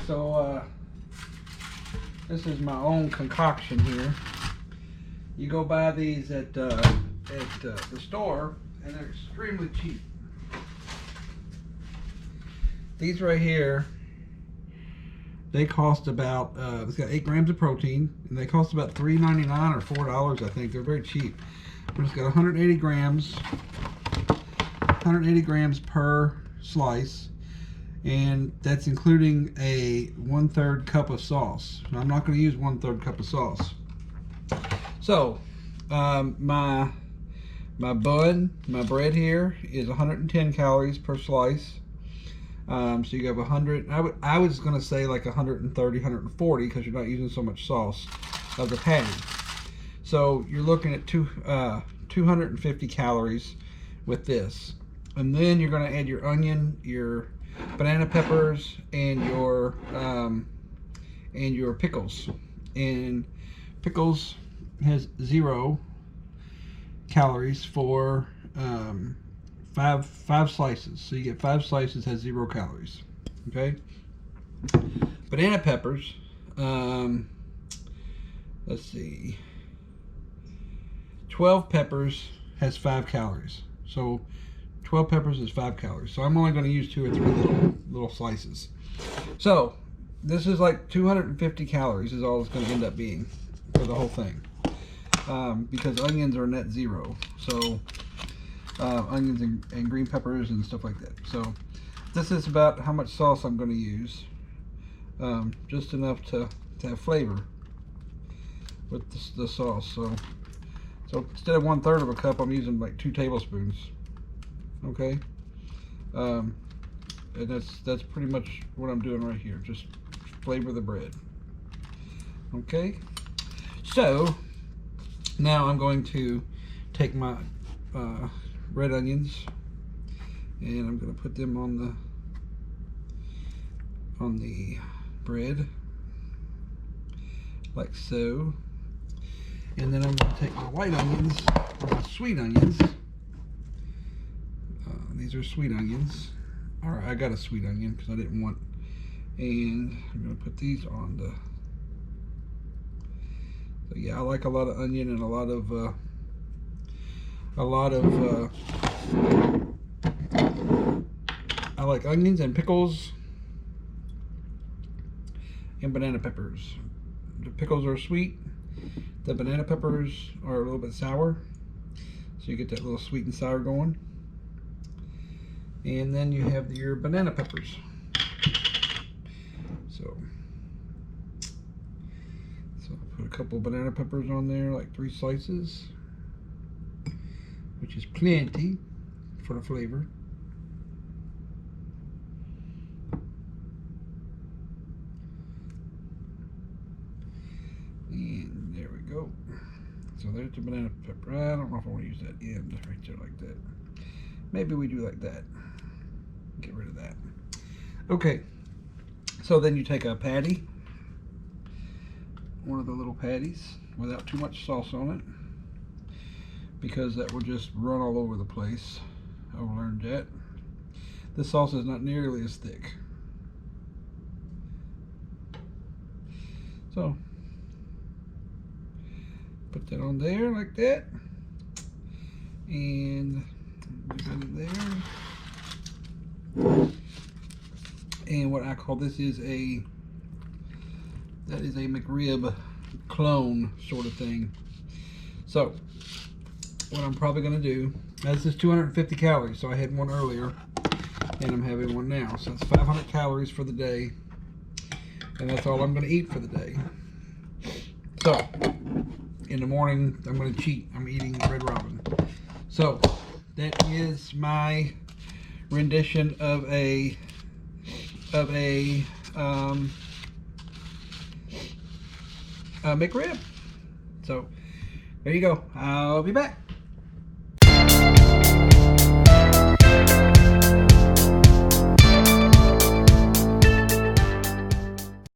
So this is my own concoction here. You go buy these at the store, and they're extremely cheap. These right here, they cost about, it's got 8 grams of protein, and they cost about $3.99 or $4, I think. They're very cheap. But it's got 180 grams per slice, and that's including a 1/3 cup of sauce. So I'm not going to use 1/3 cup of sauce. So my bread here is 110 calories per slice. So you have 100. I was going to say like 130, 140 because you're not using so much sauce of the patty. So you're looking at 250 calories with this, and then you're going to add your onion, your banana peppers, and your pickles. And pickles has 0 calories for five slices. So you get 5 slices, has 0 calories. Okay. Banana peppers. Let's see. 12 peppers has 5 calories. So 12 peppers is 5 calories. So I'm only going to use 2 or 3 little slices. So this is like 250 calories is all it's going to end up being for the whole thing. Because onions are net 0. So onions and green peppers and stuff like that. So this is about how much sauce I'm going to use. Just enough to have flavor with the sauce. So instead of 1/3 of a cup, I'm using like 2 tablespoons. Okay. And that's pretty much what I'm doing right here. Just flavor the bread. Okay. So now I'm going to take my red onions, and I'm going to put them on the bread like so. And then I'm going to take my white onions, my sweet onions. These are sweet onions. Alright, I got a sweet onion because I didn't want, and I'm going to put these on the. So yeah, I like a lot of onion and a lot of I like onions and pickles and banana peppers. The pickles are sweet. The banana peppers are a little bit sour. So you get that little sweet and sour going. And then you have your banana peppers. So I'll put a couple banana peppers on there, like 3 slices, which is plenty for the flavor. And there we go. So there's the banana pepper. I don't know if I want to use that end right there like that. Maybe we do like that. Get rid of that. Okay. So then you take a patty, one of the little patties, without too much sauce on it, because that will just run all over the place. I've learned that. This sauce is not nearly as thick. So put that on there like that, and put it there. And what I call this is a McRib Clone sort of thing. So what I'm probably going to do, this is 250 calories, so I had one earlier and I'm having one now, so it's 500 calories for the day, and that's all I'm going to eat for the day. So in the morning I'm going to cheat. I'm eating Red Robin. So that is my rendition of a McRib. So there you go. I'll be back.